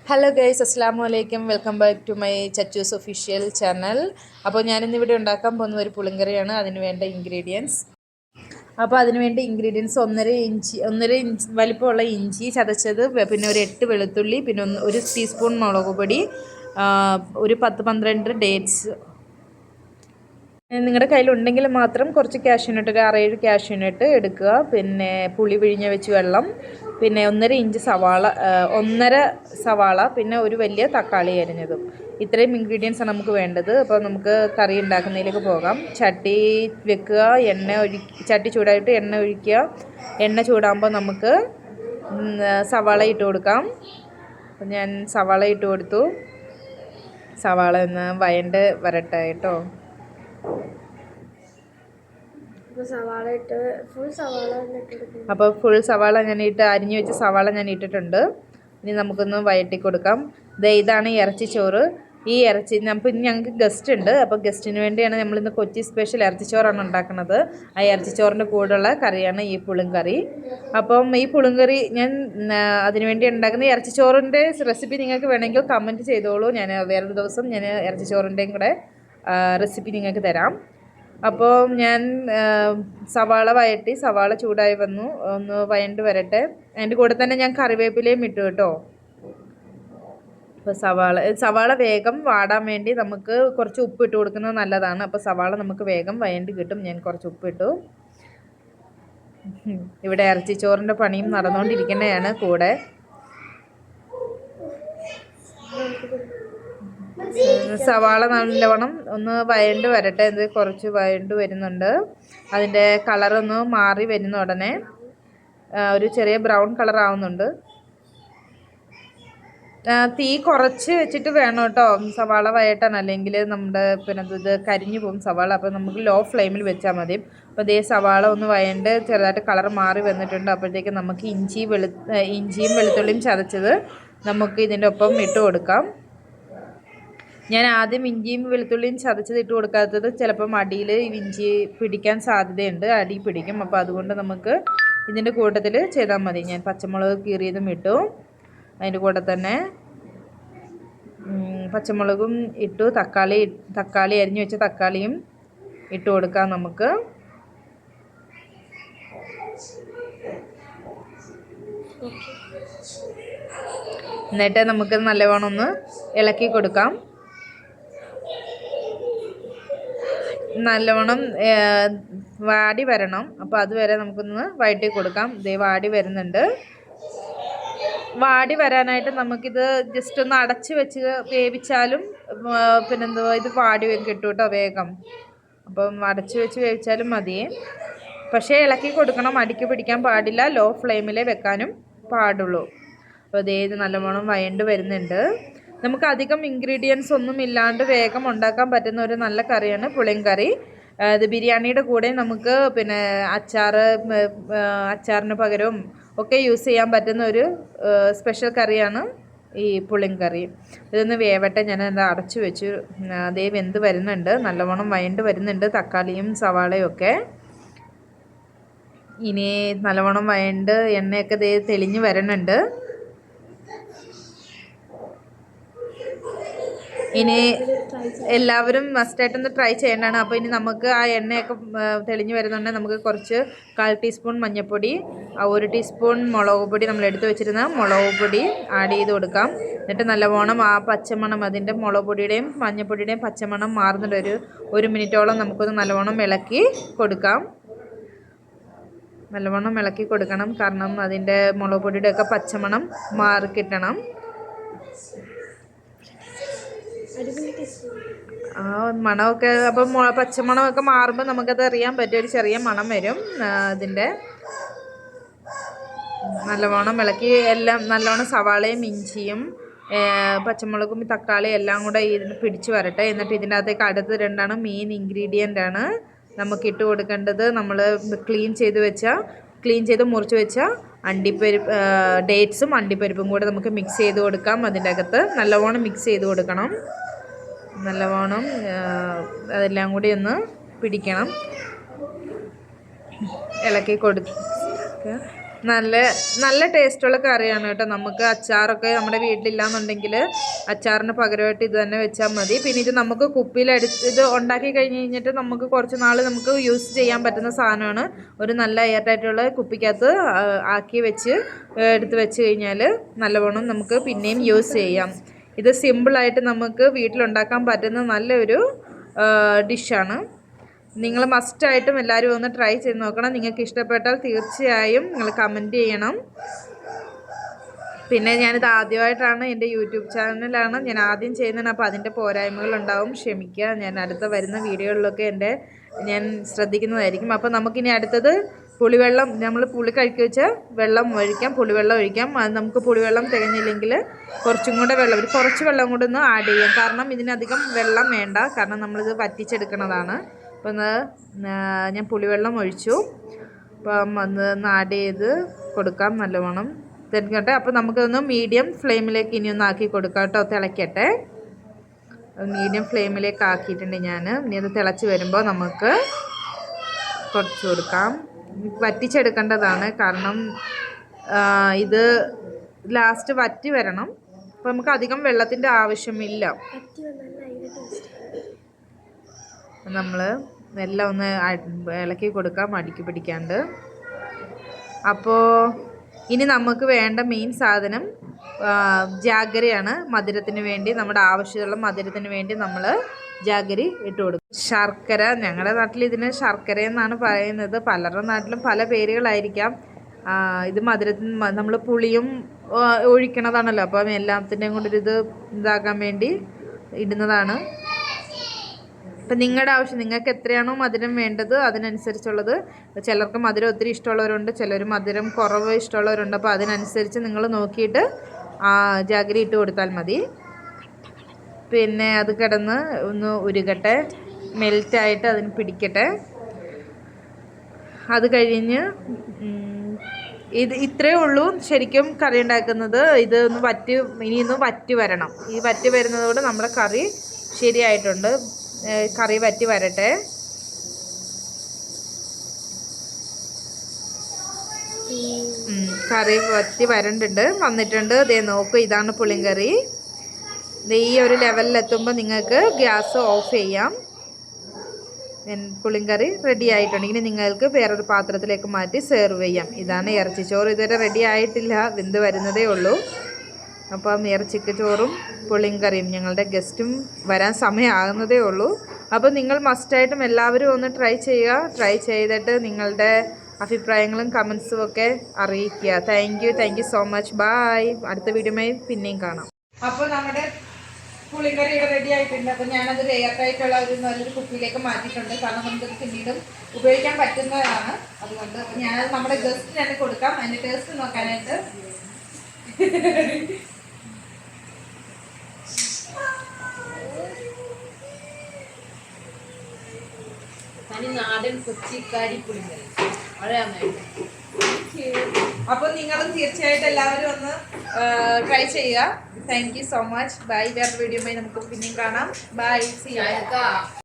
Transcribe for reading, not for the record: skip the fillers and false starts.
Hello guys, അസ്സാം വലൈക്കും. Welcome back to my Chachu's official channel. അപ്പോൾ ഞാനിന്നിവിടെ ഉണ്ടാക്കാൻ പോകുന്ന ഒരു പുളിങ്കറിയാണ്. അതിന് വേണ്ട ഇൻഗ്രീഡിയൻസ് ഒന്നര ഇഞ്ച് വലിപ്പമുള്ള ഇഞ്ചി ചതച്ചത്, പിന്നെ ഒരു 8 വെളുത്തുള്ളി, പിന്നെ ഒരു ടീസ്പൂൺ മുളക് പൊടി, ഒരു 10-12 ഡേറ്റ്സ്. നിങ്ങളുടെ കയ്യിലുണ്ടെങ്കിൽ മാത്രം കുറച്ച് കാഷ്യൂനട്ട്, ഒരു 6-7 കാഷ്യൂനട്ട് എടുക്കുക. പിന്നെ പുളി പിഴിഞ്ഞ വെച്ച് വെള്ളം, പിന്നെ 1.5 സവാള, പിന്നെ ഒരു വലിയ തക്കാളി അരിഞ്ഞതും. ഇത്രയും ഇൻഗ്രീഡിയൻസ് ആണ് നമുക്ക് വേണ്ടത്. അപ്പോൾ നമുക്ക് കറി ഉണ്ടാക്കുന്നതിലേക്ക് പോകാം. ചട്ടി വെക്കുക, ചട്ടി ചൂടായിട്ട് എണ്ണ ഒഴിക്കുക. എണ്ണ ചൂടാകുമ്പോൾ നമുക്ക് സവാള ഇട്ട് കൊടുക്കാം. അപ്പം ഞാൻ സവാള ഇട്ട് കൊടുത്തു. സവാള ഒന്ന് വഴണ്ട് വരട്ടെ കേട്ടോ. അപ്പോൾ ഫുൾ സവാള ഞാൻ അരിഞ്ഞു വെച്ച സവാള ഞാൻ ഇട്ടിട്ടുണ്ട്. ഇനി നമുക്കൊന്ന് വഴറ്റി കൊടുക്കാം. ഇതാണ് ഇറച്ചിച്ചോറ്. ഈ ഞങ്ങൾക്ക് ഗസ്റ്റ് ഉണ്ട്. അപ്പോൾ ഗസ്റ്റിന് വേണ്ടിയാണ് നമ്മളിന്ന് കൊച്ചി സ്പെഷ്യൽ ഇറച്ചിച്ചോറാണ് ഉണ്ടാക്കുന്നത്. ആ ഇറച്ചിച്ചോറിൻ്റെ കൂടെയുള്ള കറിയാണ് ഈ പുളിങ്കറി. അപ്പം ഈ പുളിങ്കറി ഞാൻ അതിനുവേണ്ടി ഉണ്ടാക്കുന്ന ഇറച്ചിച്ചോറിൻ്റെ റെസിപ്പി നിങ്ങൾക്ക് വേണമെങ്കിൽ കമൻറ്റ് ചെയ്തോളൂ. ഞാൻ വേറൊരു ദിവസം ഞാൻ ഇറച്ചിച്ചോറിൻ്റെയും കൂടെ റെസിപ്പി നിങ്ങൾക്ക് തരാം. അപ്പോൾ ഞാൻ സവാള വഴറ്റി, സവാള ചൂടായി വന്നു, ഒന്ന് വഴണ്ട് വരട്ടെ. അതിൻ്റെ കൂടെ തന്നെ ഞാൻ കറിവേപ്പിലയും ഇട്ടു കേട്ടോ. അപ്പോൾ സവാള വേഗം വാടാൻ വേണ്ടി നമുക്ക് കുറച്ച് ഉപ്പ് ഇട്ട് കൊടുക്കുന്നത് നല്ലതാണ്. അപ്പോൾ സവാള നമുക്ക് വേഗം വഴണ്ട് കിട്ടും. ഞാൻ കുറച്ച് ഉപ്പിട്ടു. ഇവിടെ ഇറച്ചിച്ചോറിൻ്റെ പണിയും നടന്നുകൊണ്ടിരിക്കുന്നതാണ് കൂടെ. സവാള നല്ലവണ്ണം ഒന്ന് വഴണ്ട് വരട്ടെ. ഇത് കുറച്ച് വഴണ്ട് വരുന്നുണ്ട്. അതിൻ്റെ കളറൊന്ന് മാറി വരുന്ന ഉടനെ ഒരു ചെറിയ ബ്രൗൺ കളർ ആവുന്നുണ്ട്. തീ കുറച്ച് വെച്ചിട്ട് വേണം കേട്ടോ സവാള വഴറ്റാൻ, അല്ലെങ്കിൽ നമ്മുടെ ഇത് കരിഞ്ഞു പോകും സവാള. അപ്പോൾ നമുക്ക് ലോ ഫ്ലെയിമിൽ വെച്ചാൽ മതി. അപ്പോൾ ഇതേ സവാള ഒന്ന് വഴണ്ട് ചെറുതായിട്ട് കളർ മാറി വന്നിട്ടുണ്ട്. അപ്പോഴത്തേക്ക് നമുക്ക് ഇഞ്ചിയും വെളുത്തുള്ളിയും ചതച്ചത് നമുക്ക് ഇതിൻ്റെ ഒപ്പം ഇട്ട് കൊടുക്കാം. ഞാൻ ആദ്യം ഇഞ്ചിയും വെളുത്തുള്ളിയും ചതച്ചത് ഇട്ട് കൊടുക്കാത്തത് ചിലപ്പം അടിയിൽ ഇഞ്ചി പിടിക്കാൻ സാധ്യതയുണ്ട്, അടി പിടിക്കും. അപ്പോൾ അതുകൊണ്ട് നമുക്ക് ഇതിൻ്റെ കൂട്ടത്തിൽ ചെയ്താൽ മതി. ഞാൻ പച്ചമുളക് കീറിയതും ഇട്ടു. അതിൻ്റെ കൂടെ തന്നെ പച്ചമുളകും ഇട്ടു. തക്കാളി അരിഞ്ഞു വെച്ച തക്കാളിയും ഇട്ട് കൊടുക്കാം നമുക്ക്. എന്നിട്ട് നമുക്ക് നല്ലവണ്ണം ഒന്ന് ഇളക്കി കൊടുക്കാം. നല്ലവണ്ണം വാടി വരണം. അപ്പോൾ അതുവരെ നമുക്കൊന്ന് വഴറ്റി കൊടുക്കാം. ഇതേ വാടി വരുന്നുണ്ട്. വാടി വരാനായിട്ട് നമുക്കിത് ജസ്റ്റ് ഒന്ന് അടച്ച് വെച്ച് വേവിച്ചാലും ഇത് വാടി കിട്ടും കേട്ടോ വേഗം. അപ്പം അടച്ച് വെച്ച് വേവിച്ചാലും മതി. പക്ഷേ ഇളക്കി കൊടുക്കണം, അടിക്ക് പിടിക്കാൻ പാടില്ല. ലോ ഫ്ലെയിമിലേ വെക്കാനും പാടുള്ളൂ. അപ്പോൾ ഇത് നല്ലവണ്ണം വഴണ്ട് വരുന്നുണ്ട്. നമുക്ക് അധികം ഇൻഗ്രീഡിയൻസ് ഒന്നും ഇല്ലാണ്ട് വേഗം ഉണ്ടാക്കാൻ പറ്റുന്ന ഒരു നല്ല കറിയാണ് പുളിങ്കറി. ഇത് ബിരിയാണിയുടെ കൂടെ നമുക്ക് പിന്നെ അച്ചാറിന് പകരവും ഒക്കെ യൂസ് ചെയ്യാൻ പറ്റുന്ന ഒരു സ്പെഷ്യൽ കറിയാണ് ഈ പുളിങ്കറി. ഇതൊന്ന് വേവട്ടെ. ഞാൻ അടച്ചു വെച്ചു. അതേ വെന്ത് വരുന്നുണ്ട്, നല്ലവണ്ണം വഴണ്ട് വരുന്നുണ്ട് തക്കാളിയും സവാളയും ഒക്കെ. ഇനി നല്ലവണ്ണം വഴണ്ട് എണ്ണയൊക്കെ തെളിഞ്ഞ് വരുന്നുണ്ട്. ഇനി എല്ലാവരും മസ്റ്റായിട്ടൊന്ന് ട്രൈ ചെയ്യേണ്ടതാണ്. അപ്പോൾ ഇനി നമുക്ക് ആ എണ്ണയൊക്കെ തെളിഞ്ഞ് വരുന്നുണ്ടെങ്കിൽ നമുക്ക് കുറച്ച് 1/4 ടീസ്പൂൺ മഞ്ഞൾപ്പൊടി, 1 ടീസ്പൂൺ മുളക് പൊടി, നമ്മൾ എടുത്ത് വെച്ചിരുന്ന മുളക് പൊടി ആഡ് ചെയ്ത് കൊടുക്കാം. എന്നിട്ട് നല്ലവണ്ണം ആ പച്ചമണം, അതിൻ്റെ മുളക് പൊടിയുടെയും മഞ്ഞൾപ്പൊടിയുടെയും പച്ചമണം മാറുന്നുണ്ട്. ഒരു മിനിറ്റോളം നമുക്കൊന്ന് നല്ലവണ്ണം ഇളക്കി കൊടുക്കാം. നല്ലവണ്ണം ഇളക്കി കൊടുക്കണം, കാരണം അതിൻ്റെ മുളക് പൊടിയുടെയൊക്കെ പച്ചമണം മാറി കിട്ടണം. ആ മണമൊക്കെ അപ്പം പച്ചമണമൊക്കെ മാറുമ്പോൾ നമുക്കത് അറിയാൻ പറ്റും. ഒരു ചെറിയ മണം വരും ഇതിൻ്റെ. നല്ലവണ്ണം ഇളക്കി എല്ലാം നല്ലവണ്ണം സവാളയും ഇഞ്ചിയും പച്ചമുളകും തക്കാളിയും എല്ലാം കൂടെ ഇതിന് പിടിച്ച് വരട്ടെ. എന്നിട്ട് ഇതിൻ്റെ അകത്തേക്ക് അടുത്ത് രണ്ടാണ് മെയിൻ ഇൻഗ്രീഡിയൻ്റ് ആണ് നമുക്കിട്ട് കൊടുക്കേണ്ടത്. നമ്മൾ ക്ലീൻ ചെയ്ത് മുറിച്ച് വെച്ച ഡേറ്റ്സും അണ്ടിപ്പരിപ്പും കൂടെ നമുക്ക് മിക്സ് ചെയ്ത് കൊടുക്കാം. അതിൻ്റെ അകത്ത് നല്ലവണ്ണം മിക്സ് ചെയ്ത് കൊടുക്കണം. നല്ലവണ്ണം അതെല്ലാം കൂടി ഒന്ന് പിടിക്കണം. ഇളക്കി കൊടുക്കുക. നല്ല നല്ല ടേസ്റ്റുള്ള കറിയാണ് കേട്ടോ. നമുക്ക് അച്ചാറൊക്കെ നമ്മുടെ വീട്ടിലില്ലാന്നുണ്ടെങ്കിൽ അച്ചാറിന് പകരമായിട്ട് ഇത് തന്നെ വെച്ചാൽ മതി. പിന്നെ ഇത് നമുക്ക് ഇത് ഉണ്ടാക്കി കഴിഞ്ഞിട്ട് നമുക്ക് കുറച്ച് നാൾ നമുക്ക് യൂസ് ചെയ്യാൻ പറ്റുന്ന സാധനമാണ്. ഒരു നല്ല എയർടൈറ്റുള്ള കുപ്പിക്കകത്ത് ആക്കി എടുത്ത് വെച്ച് കഴിഞ്ഞാൽ നല്ലവണ്ണം നമുക്ക് പിന്നെയും യൂസ് ചെയ്യാം. ഇത് സിമ്പിളായിട്ട് നമുക്ക് വീട്ടിലുണ്ടാക്കാൻ പറ്റുന്ന നല്ലൊരു ഡിഷാണ്. നിങ്ങൾ മസ്റ്റായിട്ടും എല്ലാവരും ഒന്ന് ട്രൈ ചെയ്ത് നോക്കണം. നിങ്ങൾക്ക് ഇഷ്ടപ്പെട്ടാൽ തീർച്ചയായും നിങ്ങൾ കമൻറ്റ് ചെയ്യണം. പിന്നെ ഞാനിത് ആദ്യമായിട്ടാണ്, എൻ്റെ യൂട്യൂബ് ചാനലാണ് ഞാൻ ആദ്യം ചെയ്യുന്നതാണ്. അപ്പോൾ അതിൻ്റെ പോരായ്മകളുണ്ടാവും, ക്ഷമിക്കുക. ഞാൻ അടുത്ത വരുന്ന വീഡിയോകളിലൊക്കെ ഞാൻ ശ്രദ്ധിക്കുന്നതായിരിക്കും. അപ്പോൾ നമുക്കിനി അടുത്തത് പുളിവെള്ളം, നമ്മൾ പുളി കഴിക്കുക വെച്ചാൽ വെള്ളം ഒഴിക്കാം, പുളിവെള്ളം ഒഴിക്കാം. അത് നമുക്ക് പുളിവെള്ളം തികഞ്ഞില്ലെങ്കിൽ കുറച്ചും കൂടെ വെള്ളം, കുറച്ച് വെള്ളം കൂടെ ഒന്ന് ആഡ് ചെയ്യാം. കാരണം ഇതിനധികം വെള്ളം വേണ്ട, കാരണം നമ്മളിത് വറ്റിച്ചെടുക്കുന്നതാണ്. അപ്പം ഞാൻ പുളിവെള്ളം ഒഴിച്ചു. അപ്പം ഒന്ന് ആഡ് ചെയ്ത് കൊടുക്കാം നല്ലവണ്ണം തിളക്കട്ടെ. അപ്പോൾ നമുക്കൊന്ന് മീഡിയം ഫ്ലെയിമിലേക്ക് ഇനി ഒന്ന് ആക്കി കൊടുക്കാം കേട്ടോ. തിളയ്ക്കട്ടെ. മീഡിയം ഫ്ലെയിമിലേക്ക് ആക്കിയിട്ടുണ്ട് ഞാൻ. ഇനി അത് തിളച്ച് വരുമ്പോൾ നമുക്ക് കുറച്ച് കൊടുക്കാം. വറ്റിച്ചെടുക്കേണ്ടതാണ്, കാരണം ഇത് ലാസ്റ്റ് വറ്റി വരണം. അപ്പോൾ നമുക്ക് അധികം വെള്ളത്തിൻ്റെ ആവശ്യമില്ല. നമ്മൾ എല്ലാം ഒന്ന് ഇളക്കി കൊടുക്കാം, അടുക്കി പിടിക്കാണ്ട്. അപ്പോൾ ഇനി നമുക്ക് വേണ്ട മെയിൻ സാധനം ജാഗരിയാണ്. മധുരത്തിന് വേണ്ടി, നമ്മുടെ ആവശ്യമുള്ള മധുരത്തിന് വേണ്ടി നമ്മൾ ജാഗരി ഇട്ട് കൊടുക്കും. ശർക്കര, ഞങ്ങളുടെ നാട്ടിൽ ഇതിന് ശർക്കര എന്നാണ് പറയുന്നത്. പലരുടെ നാട്ടിലും പല പേരുകളായിരിക്കാം. ഇത് മധുരത്തിന് നമ്മൾ പുളിയും ഒഴിക്കണതാണല്ലോ, അപ്പം എല്ലാത്തിൻ്റെയും കൂടി ഇതാക്കാൻ വേണ്ടി ഇടുന്നതാണ്. അപ്പം നിങ്ങളുടെ ആവശ്യം, നിങ്ങൾക്ക് എത്രയാണോ മധുരം വേണ്ടത് അതിനനുസരിച്ചുള്ളത്. ചിലർക്ക് മധുരം ഒത്തിരി ഇഷ്ടമുള്ളവരുണ്ട്, ചിലർ മധുരം കുറവ് ഇഷ്ടമുള്ളവരുണ്ട്. അപ്പോൾ അതിനനുസരിച്ച് നിങ്ങൾ നോക്കിയിട്ട് ജാഗരി ഇട്ട് കൊടുത്താൽ മതി. പിന്നെ അത് കിടന്ന് ഒന്ന് ഉരുകട്ടെ, മെൽറ്റായിട്ട് അതിന് പിടിക്കട്ടെ. അത് കഴിഞ്ഞ് ഇത്രയേ ഉള്ളൂ ശരിക്കും കറി ഉണ്ടാക്കുന്നത്. ഇനിയൊന്ന് വറ്റി വരണം. ഈ വറ്റി വരുന്നതോടെ നമ്മുടെ കറി ശരിയായിട്ടുണ്ട്. കറി വറ്റി വരട്ടെ. കറി വറ്റി വന്നിട്ടുണ്ട്. ദേ നോക്കൂ, ഇതാണ് പുളിങ്കറി. ഈ ഒരു ലെവലിലെത്തുമ്പോൾ നിങ്ങൾക്ക് ഗ്യാസ് ഓഫ് ചെയ്യാം. പുളിങ്കറി റെഡി ആയിട്ടുണ്ട്. ഇനി നിങ്ങൾക്ക് വേറൊരു പാത്രത്തിലേക്ക് മാറ്റി സെർവ് ചെയ്യാം. ഇതാണ് ഇറച്ചിച്ചോറ്. ഇതുവരെ റെഡി ആയിട്ടില്ല, വെന്ത് വരുന്നതേ ഉള്ളൂ. അപ്പം ഇറച്ചിക്കച്ചോറും പുളിങ്കറിയും, ഞങ്ങളുടെ ഗസ്റ്റും വരാൻ സമയമാകുന്നതേ ഉള്ളൂ. അപ്പോൾ നിങ്ങൾ മസ്റ്റായിട്ടും എല്ലാവരും ഒന്ന് ട്രൈ ചെയ്യുക. ട്രൈ ചെയ്തിട്ട് നിങ്ങളുടെ അഭിപ്രായങ്ങളും കമൻസും ഒക്കെ അറിയിക്കുക. Thank you so much. Bye. അടുത്ത വീഡിയോയുമായി പിന്നെയും കാണാം. അപ്പോൾ നമ്മുടെ പുളിങ്കറി ഇവിടെ റെഡി ആയിട്ടുണ്ട്. അപ്പോൾ ഞാനത് എയർടൈറ്റുള്ള ഒരു നല്ലൊരു കുപ്പിയിലേക്ക് മാറ്റിയിട്ടുണ്ട്. കാരണം നമുക്കത് പിന്നീടും ഉപയോഗിക്കാൻ പറ്റുന്നതാണ്. അതുകൊണ്ട് ഞാനത് നമ്മുടെ ഗസ്റ്റിന് തന്നെ കൊടുക്കാം, അതിൻ്റെ ടേസ്റ്റ് നോക്കാനായിട്ട്. നാടൻ കൊച്ചിക്കാരി പുളിങ്കറി. അപ്പോൾ നിങ്ങളും തീർച്ചയായിട്ടും എല്ലാവരും ഒന്ന് ട്രൈ ചെയ്യുക. Thank you so much. Bye. വേറെ വീഡിയോയുമായി നമുക്ക് പിന്നെയും കാണാം. ബൈ. See U.